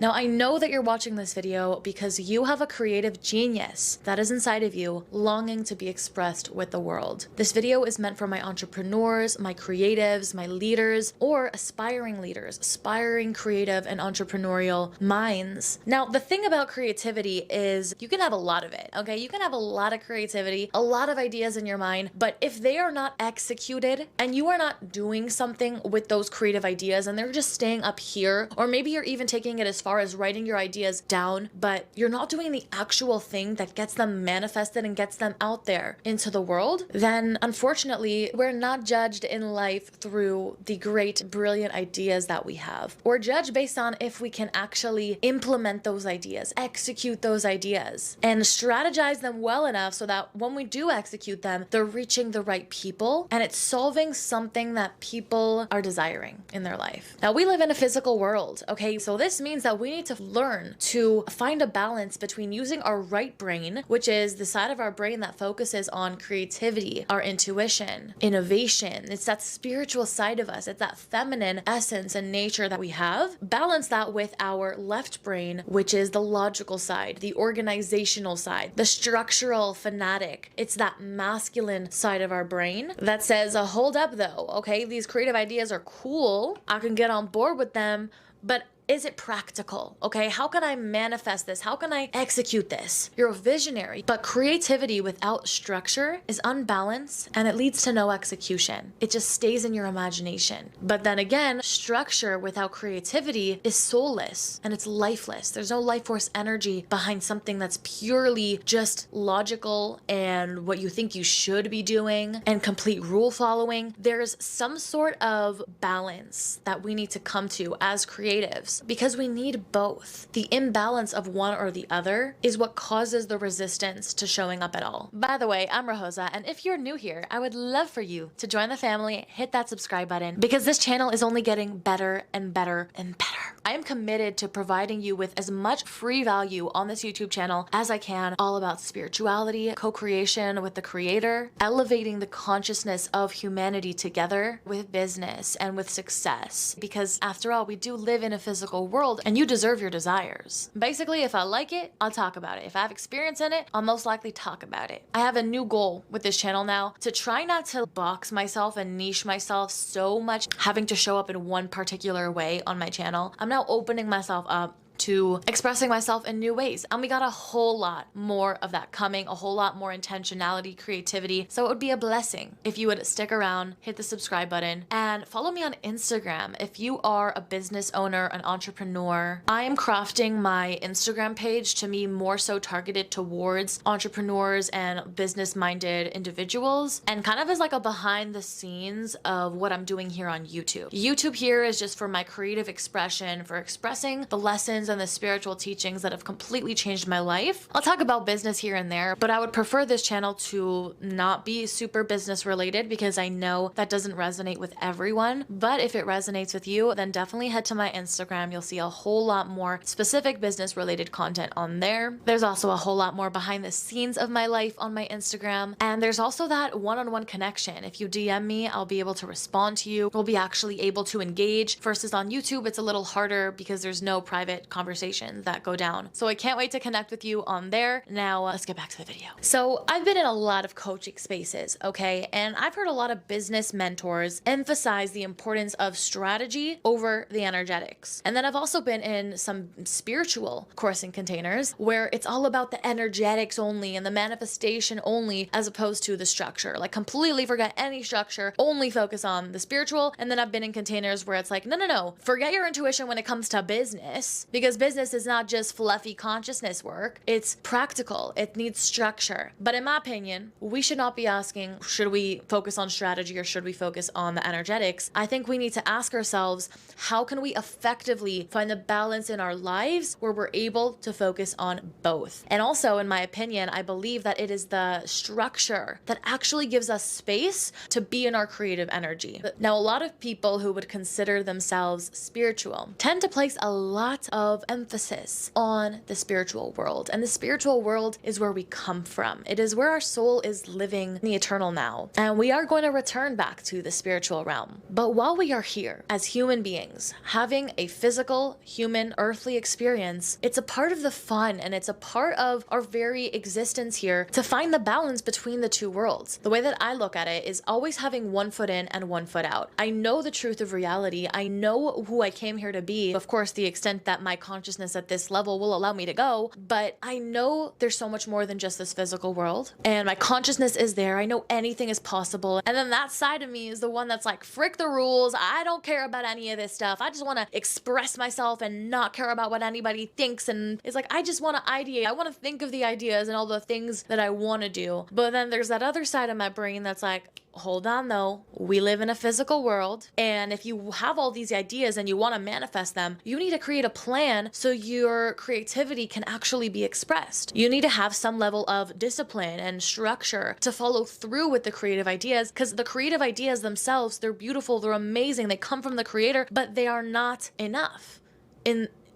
Now, I know that you're watching this video because you have a creative genius that is inside of you longing to be expressed with the world. This video is meant for my entrepreneurs, my creatives, my leaders, or aspiring leaders, aspiring creative and entrepreneurial minds. Now, the thing about creativity is you can have a lot of it, okay? You can have a lot of creativity, a lot of ideas in your mind, but if they are not executed and you are not doing something with those creative ideas and they're just staying up here, or maybe you're even taking it as far as writing your ideas down, but you're not doing the actual thing that gets them manifested and gets them out there into the world, then unfortunately, we're not judged in life through the great, brilliant ideas that we have. We're judged based on if we can actually implement those ideas, execute those ideas, and strategize them well enough so that when we do execute them, they're reaching the right people and it's solving something that people are desiring in their life. Now, we live in a physical world, okay? So this means that we need to learn to find a balance between using our right brain, which is the side of our brain that focuses on creativity, our intuition, innovation. It's that spiritual side of us. It's that feminine essence and nature that we have. Balance that with our left brain, which is the logical side, the organizational side, the structural fanatic. It's that masculine side of our brain that says, hold up though, okay? These creative ideas are cool. I can get on board with them, but is it practical? Okay, how can I manifest this? How can I execute this? You're a visionary, but creativity without structure is unbalanced and it leads to no execution. It just stays in your imagination. But then again, structure without creativity is soulless and it's lifeless. There's no life force energy behind something that's purely just logical and what you think you should be doing and complete rule following. There's some sort of balance that we need to come to as creatives, because we need both. The imbalance of one or the other is what causes the resistance to showing up at all. By the way, I'm Rojosa, and if you're new here, I would love for you to join the family, hit that subscribe button, because this channel is only getting better and better and better. I am committed to providing you with as much free value on this YouTube channel as I can, all about spirituality, co-creation with the creator, elevating the consciousness of humanity together with business and with success, because after all, we do live in a physical world and you deserve your desires. Basically, if I like it, I'll talk about it. If I have experience in it, I'll most likely talk about it. I have a new goal with this channel now, to try not to box myself and niche myself so much, having to show up in one particular way on my channel. I'm now opening myself up to expressing myself in new ways. And we got a whole lot more of that coming, a whole lot more intentionality, creativity. So it would be a blessing if you would stick around, hit the subscribe button, and follow me on Instagram. If you are a business owner, an entrepreneur, I am crafting my Instagram page to be more so targeted towards entrepreneurs and business-minded individuals, and kind of as like a behind the scenes of what I'm doing here on YouTube. YouTube here is just for my creative expression, for expressing the lessons and the spiritual teachings that have completely changed my life. I'll talk about business here and there, but I would prefer this channel to not be super business related because I know that doesn't resonate with everyone. But if it resonates with you, then definitely head to my Instagram. You'll see a whole lot more specific business related content on there. There's also a whole lot more behind the scenes of my life on my Instagram. And there's also that one-on-one connection. If you DM me, I'll be able to respond to you. We'll be actually able to engage. Versus on YouTube, it's a little harder because there's no private conversations that go down. So I can't wait to connect with you on there. Now let's get back to the video. So I've been in a lot of coaching spaces, okay? And I've heard a lot of business mentors emphasize the importance of strategy over the energetics. And then I've also been in some spiritual coursing containers where it's all about the energetics only and the manifestation only, as opposed to the structure. Like completely forget any structure, only focus on the spiritual. And then I've been in containers where it's like, no, forget your intuition when it comes to business, because business is not just fluffy consciousness work. It's practical. It needs structure. But in my opinion, we should not be asking, should we focus on strategy or should we focus on the energetics? I think we need to ask ourselves, how can we effectively find the balance in our lives where we're able to focus on both? And also, in my opinion, I believe that it is the structure that actually gives us space to be in our creative energy. Now, a lot of people who would consider themselves spiritual tend to place a lot of of emphasis on the spiritual world. And the spiritual world is where we come from. It is where our soul is living the eternal now. And we are going to return back to the spiritual realm. But while we are here as human beings, having a physical, human, earthly experience, it's a part of the fun and it's a part of our very existence here to find the balance between the two worlds. The way that I look at it is always having one foot in and one foot out. I know the truth of reality. I know who I came here to be. Of course, the extent that my consciousness at this level will allow me to go, but I know there's so much more than just this physical world. And my consciousness is there. I know anything is possible. And then that side of me is the one that's like, frick the rules. I don't care about any of this stuff. I just want to express myself and not care about what anybody thinks. And it's like, I just want to ideate. I want to think of the ideas and all the things that I want to do. But then there's that other side of my brain that's like, hold on though, we live in a physical world, and if you have all these ideas and you want to manifest them, you need to create a plan so your creativity can actually be expressed. You need to have some level of discipline and structure to follow through with the creative ideas, because the creative ideas themselves, they're beautiful, they're amazing, they come from the creator, but they are not enough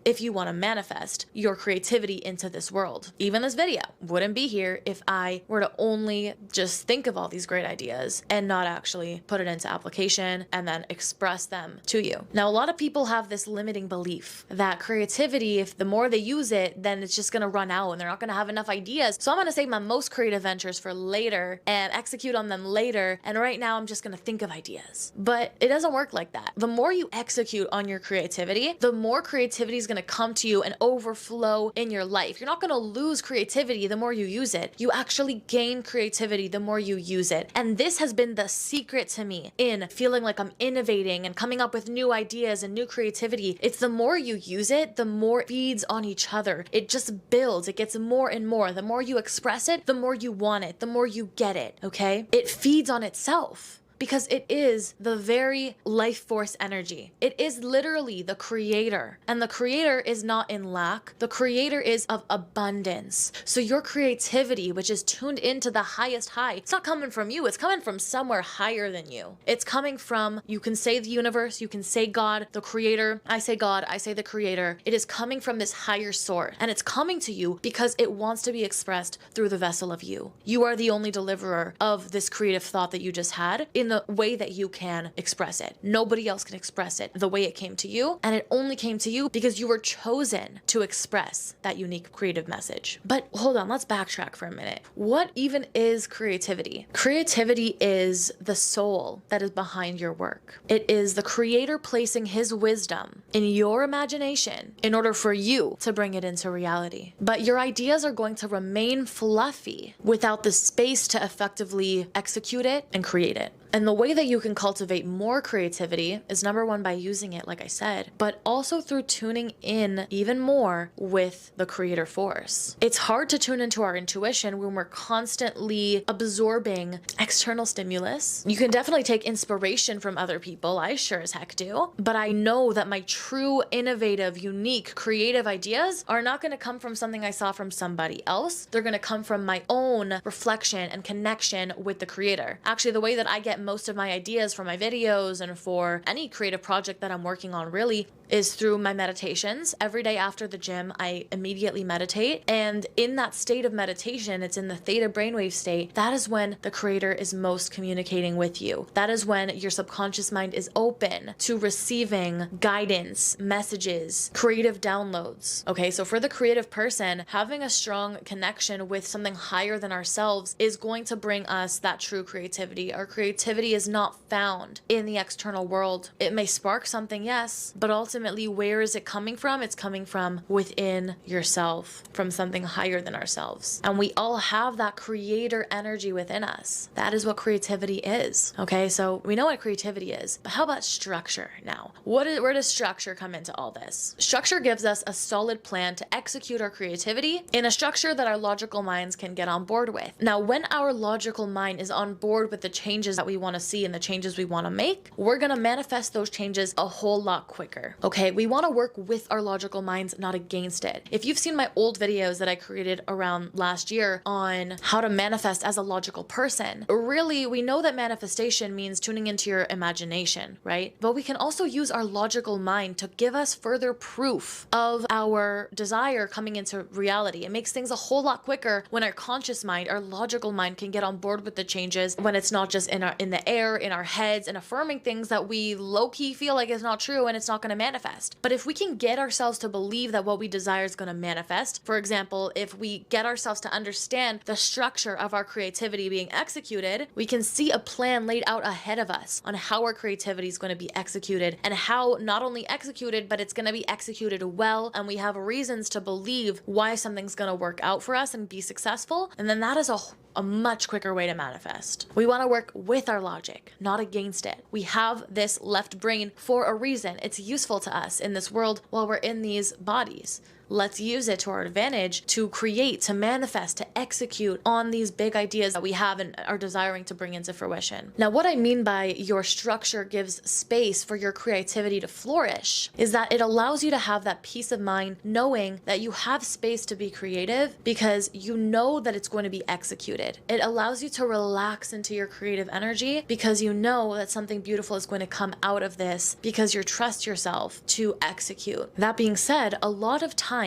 if you want to manifest your creativity into this world. Even this video wouldn't be here if I were to only just think of all these great ideas and not actually put it into application and then express them to you. Now, a lot of people have this limiting belief that creativity, if the more they use it, then it's just gonna run out and they're not gonna have enough ideas. So I'm gonna save my most creative ventures for later and execute on them later. And right now I'm just gonna think of ideas. But it doesn't work like that. The more you execute on your creativity, the more creativity is gonna come to you and overflow in your life. You're not going to lose creativity the more you use it. You actually gain creativity the more you use it. And this has been the secret to me in feeling like I'm innovating and coming up with new ideas and new creativity. It's the more you use it, the more it feeds on each other. It just builds. It gets more and more. The more you express it, the more you want it, the more you get it, okay? It feeds on itself. Because it is the very life force energy. It is literally the creator. And the creator is not in lack. The creator is of abundance. So your creativity, which is tuned into the highest high, it's not coming from you. It's coming from somewhere higher than you. It's coming from, you can say the universe, you can say God, the creator. I say God, I say the creator. It is coming from this higher source. And it's coming to you because it wants to be expressed through the vessel of you. You are the only deliverer of this creative thought that you just had in the way that you can express it. Nobody else can express it the way it came to you, and it only came to you because you were chosen to express that unique creative message. But hold on, let's backtrack for a minute. What even is creativity? Creativity is the soul that is behind your work. It is the creator placing his wisdom in your imagination in order for you to bring it into reality. But your ideas are going to remain fluffy without the space to effectively execute it and create it. And the way that you can cultivate more creativity is number one, by using it, like I said, but also through tuning in even more with the creator force. It's hard to tune into our intuition when we're constantly absorbing external stimulus. You can definitely take inspiration from other people. I sure as heck do. But I know that my true, innovative, unique, creative ideas are not going to come from something I saw from somebody else. They're going to come from my own reflection and connection with the creator. Actually, the way that I get most of my ideas for my videos and for any creative project that I'm working on really is through my meditations. Every day after the gym, I immediately meditate. And in that state of meditation, it's in the theta brainwave state. That is when the creator is most communicating with you. That is when your subconscious mind is open to receiving guidance, messages, creative downloads. Okay, so for the creative person, having a strong connection with something higher than ourselves is going to bring us that true creativity. Our creativity is not found in the external world. It may spark something, yes, but ultimately, where is it coming from? It's coming from within yourself, from something higher than ourselves. And we all have that creator energy within us. That is what creativity is. Okay, so we know what creativity is, but how about structure now? Where does structure come into all this? Structure gives us a solid plan to execute our creativity in a structure that our logical minds can get on board with. Now, when our logical mind is on board with the changes that we want to see and the changes we want to make, we're going to manifest those changes a whole lot quicker. Okay, we want to work with our logical minds, not against it. If you've seen my old videos that I created around last year on how to manifest as a logical person, really, we know that manifestation means tuning into your imagination, right? But we can also use our logical mind to give us further proof of our desire coming into reality. It makes things a whole lot quicker when our conscious mind, our logical mind, can get on board with the changes, when it's not just in the air, in our heads, and affirming things that we low-key feel like is not true and it's not going to manifest. But if we can get ourselves to believe that what we desire is going to manifest, for example, if we get ourselves to understand the structure of our creativity being executed, we can see a plan laid out ahead of us on how our creativity is going to be executed, and how not only executed, but it's going to be executed well, and we have reasons to believe why something's going to work out for us and be successful. And then that is a much quicker way to manifest. We want to work with our logic, not against it. We have this left brain for a reason. It's useful to us in this world while we're in these bodies. Let's use it to our advantage to create, to manifest, to execute on these big ideas that we have and are desiring to bring into fruition. Now, what I mean by your structure gives space for your creativity to flourish is that it allows you to have that peace of mind knowing that you have space to be creative because you know that it's going to be executed. It allows you to relax into your creative energy because you know that something beautiful is going to come out of this because you trust yourself to execute. That being said, a lot of times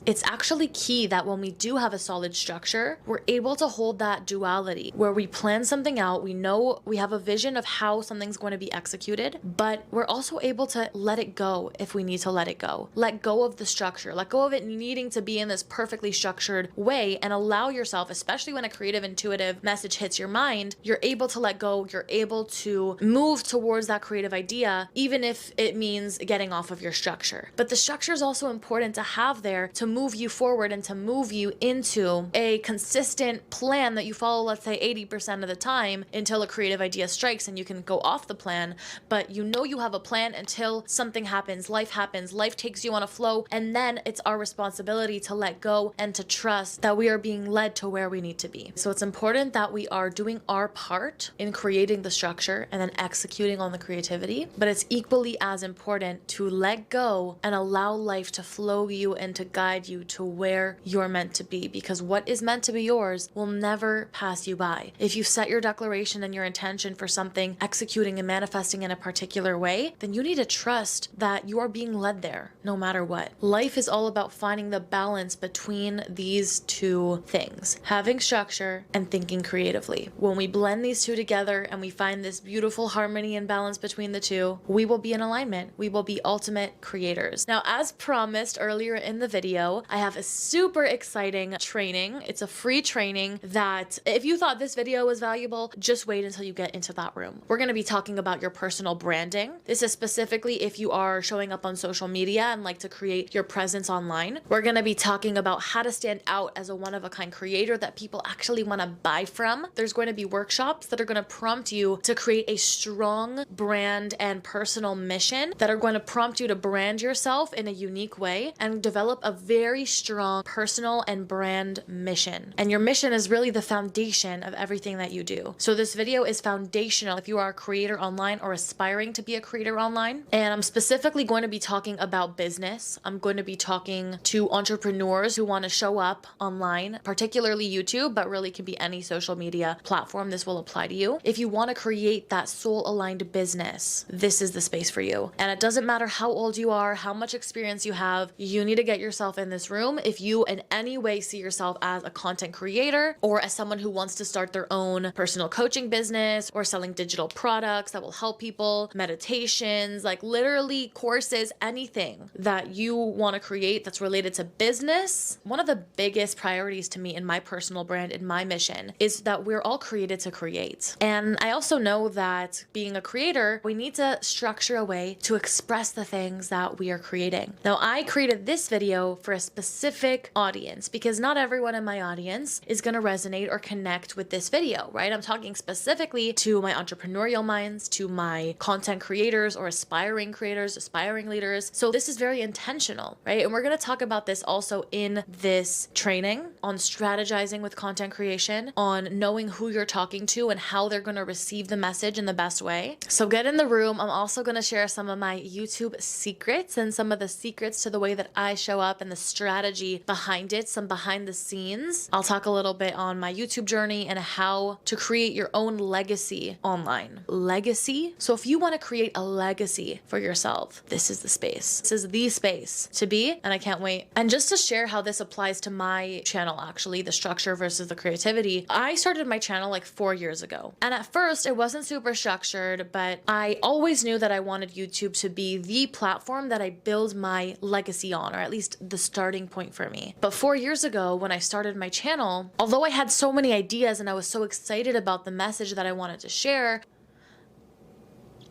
it's actually key that when we do have a solid structure, we're able to hold that duality where we plan something out, we know we have a vision of how something's going to be executed, but we're also able to let it go if we need to let it go. Let go of the structure, let go of it needing to be in this perfectly structured way, and allow yourself, especially when a creative, intuitive message hits your mind, you're able to let go, you're able to move towards that creative idea, even if it means getting off of your structure. But the structure is also important to have there to move you forward and to move you into a consistent plan that you follow, let's say 80% of the time, until a creative idea strikes and you can go off the plan. But you know you have a plan until something happens, life takes you on a flow, and then it's our responsibility to let go and to trust that we are being led to where we need to be. So it's important that we are doing our part in creating the structure and then executing on the creativity, but it's equally as important to let go and allow life to flow you and to guide you to where you're meant to be, because what is meant to be yours will never pass you by. If you set your declaration and your intention for something, executing and manifesting in a particular way, then you need to trust that you are being led there no matter what. Life is all about finding the balance between these two things, having structure and thinking creatively. When we blend these two together and we find this beautiful harmony and balance between the two, we will be in alignment. We will be ultimate creators. Now, as promised earlier in the video, I have a super exciting training. It's a free training that if you thought this video was valuable, just wait until you get into that room. We're going to be talking about your personal branding. This is specifically if you are showing up on social media and like to create your presence online. We're going to be talking about how to stand out as a one-of-a-kind creator that people actually want to buy from. There's going to be workshops that are going to prompt you to create a strong brand and personal mission that are going to prompt you to brand yourself in a unique way and develop a very strong personal and brand mission. And your mission is really the foundation of everything that you do. So this video is foundational if you are a creator online or aspiring to be a creator online. And I'm specifically going to be talking about business. I'm going to be talking to entrepreneurs who want to show up online, particularly YouTube, but really can be any social media platform. This will apply to you. If you want to create that soul-aligned business, this is the space for you. And it doesn't matter how old you are, how much experience you have, you need to get yourself in this room. If you in any way see yourself as a content creator or as someone who wants to start their own personal coaching business or selling digital products that will help people, meditations, like literally courses, anything that you want to create that's related to business, one of the biggest priorities to me in my personal brand, in my mission, is that we're all created to create. And I also know that being a creator, we need to structure a way to express the things that we are creating. Now, I created this video video for a specific audience, because not everyone in my audience is going to resonate or connect with this video, right? I'm talking specifically to my entrepreneurial minds, to my content creators or aspiring creators, aspiring leaders. So this is very intentional, right? And we're going to talk about this also in this training on strategizing with content creation, on knowing who you're talking to and how they're going to receive the message in the best way. So get in the room. I'm also going to share some of my YouTube secrets and some of the secrets to the way that I show up and the strategy behind it, some behind the scenes. I'll talk a little bit on my YouTube journey and how to create your own legacy online. Legacy? So if you want to create a legacy for yourself, this is the space. This is the space to be, and I can't wait. And just to share how this applies to my channel, actually, the structure versus the creativity, I started my channel like 4 years ago. And at first, it wasn't super structured, but I always knew that I wanted YouTube to be the platform that I build my legacy on, or at least the starting point for me. But 4 years ago, when I started my channel, although I had so many ideas and I was so excited about the message that I wanted to share,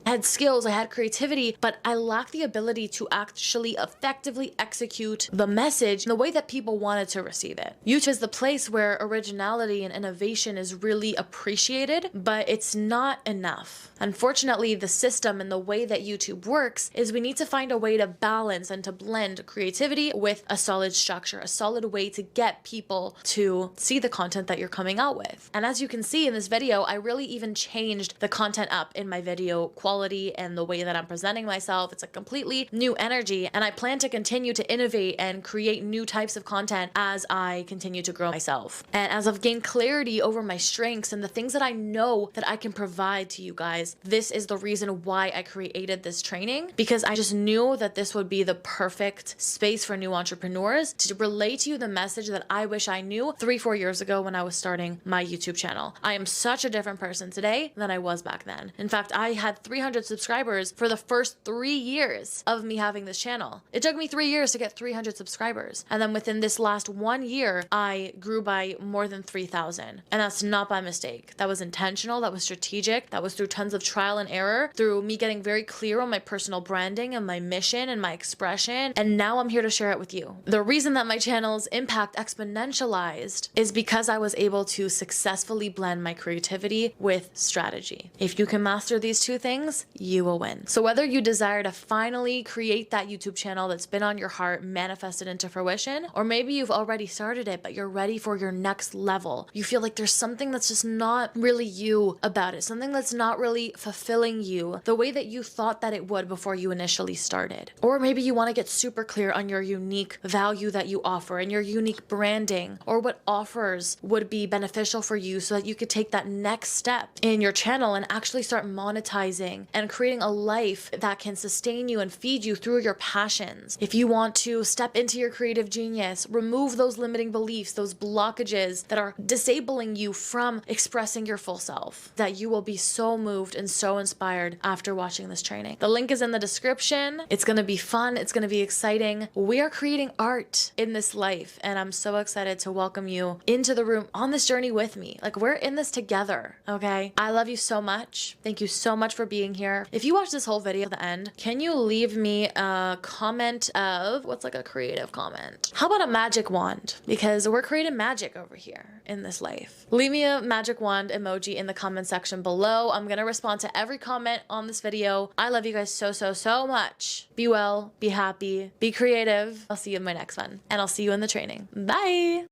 I had skills, I had creativity, but I lacked the ability to actually effectively execute the message in the way that people wanted to receive it. YouTube is the place where originality and innovation is really appreciated, but it's not enough. Unfortunately, the system and the way that YouTube works is we need to find a way to balance and to blend creativity with a solid structure, a solid way to get people to see the content that you're coming out with. And as you can see in this video, I really even changed the content up in my video quality and the way that I'm presenting myself. It's a completely new energy, and I plan to continue to innovate and create new types of content as I continue to grow myself. And as I've gained clarity over my strengths and the things that I know that I can provide to you guys, this is the reason why I created this training, because I just knew that this would be the perfect space for new entrepreneurs to relay to you the message that I wish I knew 3-4 years ago when I was starting my YouTube channel. I am such a different person today than I was back then. In fact, I had 300 subscribers for the first 3 years of me having this channel. It took me 3 years to get 300 subscribers. And then within this last 1 year, I grew by more than 3,000. And that's not by mistake. That was intentional. That was strategic. That was through tons of trial and error, through me getting very clear on my personal branding and my mission and my expression. And now I'm here to share it with you. The reason that my channel's impact exponentialized is because I was able to successfully blend my creativity with strategy. If you can master these two things, you will win. So whether you desire to finally create that YouTube channel that's been on your heart, manifest it into fruition, or maybe you've already started it, but you're ready for your next level. You feel like there's something that's just not really you about it, something that's not really fulfilling you the way that you thought that it would before you initially started. Or maybe you want to get super clear on your unique value that you offer and your unique branding, or what offers would be beneficial for you so that you could take that next step in your channel and actually start monetizing and creating a life that can sustain you and feed you through your passions. If you want to step into your creative genius, remove those limiting beliefs, those blockages that are disabling you from expressing your full self, that you will be so moved and so inspired after watching this training. The link is in the description. It's going to be fun. It's going to be exciting. We are creating art in this life, and I'm so excited to welcome you into the room on this journey with me. Like, we're in this together, okay? I love you so much. Thank you so much for being here. If you watch this whole video to the end, can you leave me a comment of, what's like a creative comment? How about a magic wand? Because we're creating magic over here in this life. Leave me a magic wand emoji in the comment section below. I'm gonna respond to every comment on this video. I love you guys so, so, so much. Be well, be happy, be creative. I'll see you in my next one, and I'll see you in the training. Bye.